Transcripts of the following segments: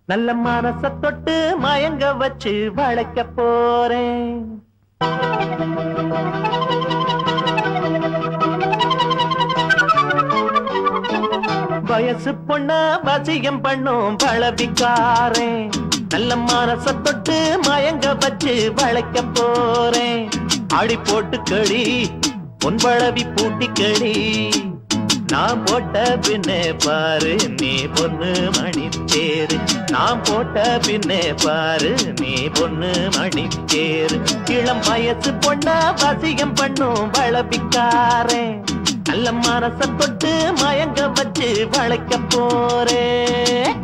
நல்ல மனச தொட்டு மயங்க வச்சு வளைக்க போறேன். வயசு பொண்ண வசியம் பண்ணும் பழவிக்காரேன். நல்ல மனச தொட்டு மயங்க வச்சு வளைக்க போறேன். அடி போட்டு கடி பொன்பழவி பூட்டி கடி. நான் போட்ட பின்னே பாரு நீ பொண்ணு மணி தேரு. நான் போட்ட பின்னே பாரு நீ பொண்ணு மணி தேரு. இளம் வயசு பொண்ண வசியம் பண்ணும் வளபிக்காரேன். நல்ல மனச தொட்டு மயங்க வச்சு வளைக்க போறேன்.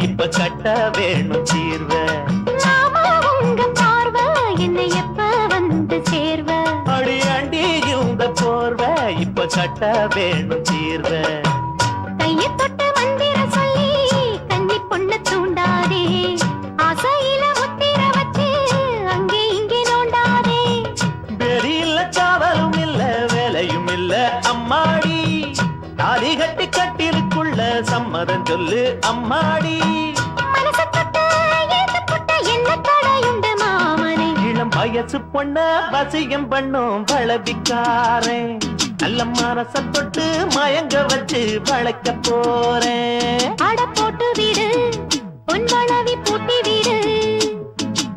இப்ப கட்ட வேணும் சீர்வ. உங்க பார்வை என்னை எப்ப வந்து சேர்வ. அடியாண்டி இந்த போர்வ இப்ப கட்ட வேணும் சீர்வ. கைய தொட்டு மந்திர சொல்லி கன்னி பொண்ண தூண்டாதே. ஆசையில முத்திர வச்சு அங்கே இங்கே நோண்டாதே. வெறி இல்ல காவலும் இல்ல வேலையும் இல்ல அம்மாடி. தாலி கட்டி கட்டிலுக்குள்ள சம்மதம் சொல்லு அம்மாடி. இளம் வயசு பொண்ண வசியம் பண்ணும் வளபிக்காரேன். நல்ல மனச தொட்டு மயங்க வச்சு வளைக்க போறேன். அட போட்டு விடு பொன் வளவி பூட்டி விடு.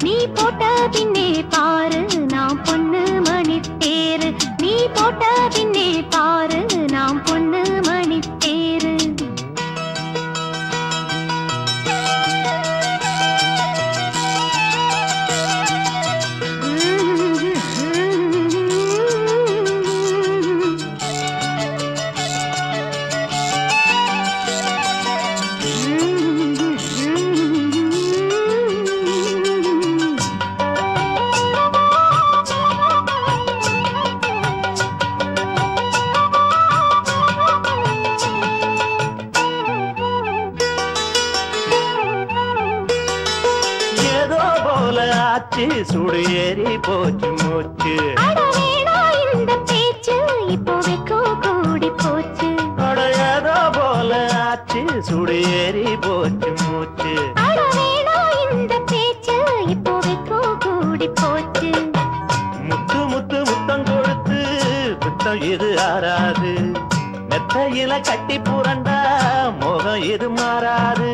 நீ போட்ட பின்னே பாரு நான் பொண்ணு மணி தேரு. நீ போட்ட பின்னே பாரு நான் பொண்ணு மணி தேரு. சுடு ஏறி போச்சு மூச்சு. இந்த பேச்சு இப்போ வெக்கோ கூடி போச்சு. அடையாதோ போல ஆச்சு சுடு ஏறி போச்சு மூச்சு. இந்த பேச்சு இப்போ வெக்கோ கூடி போச்சு. முத்து முத்து முத்தம் கொடுத்து முத்தம் இது ஆறாது. மெத்தையில கட்டி புரண்டா மோகம் இது மாறாது.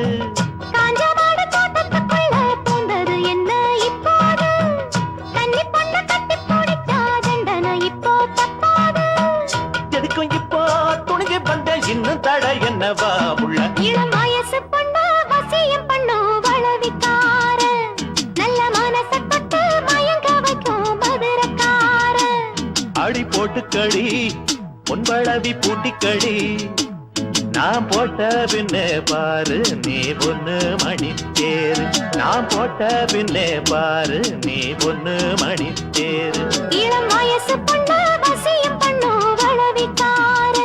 இன்னும் தட என்னவா உள்ள. இளம் வயசு பொண்ணு வசியம் பண்ணும் வளவிக்கார. நல்ல மனச தொட்டு மயங்க வைக்கும் மதுரக்கார. அடி போட்டு கடி பொன்பழவி பூட்டி கடி. நான் போட்ட பின்னே பாரு நீ பொண்ணு மணி தேரு. நான் போட்ட பின்னே பாரு நீ பொண்ணு மணி தேரு. இளம் வயசு பொண்ணு வசியம் பண்ணும் வளவிக்கார.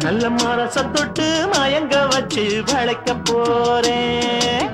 நல்ல மனச தொட்டு மயங்க வச்சு வளைக்க போறேன்.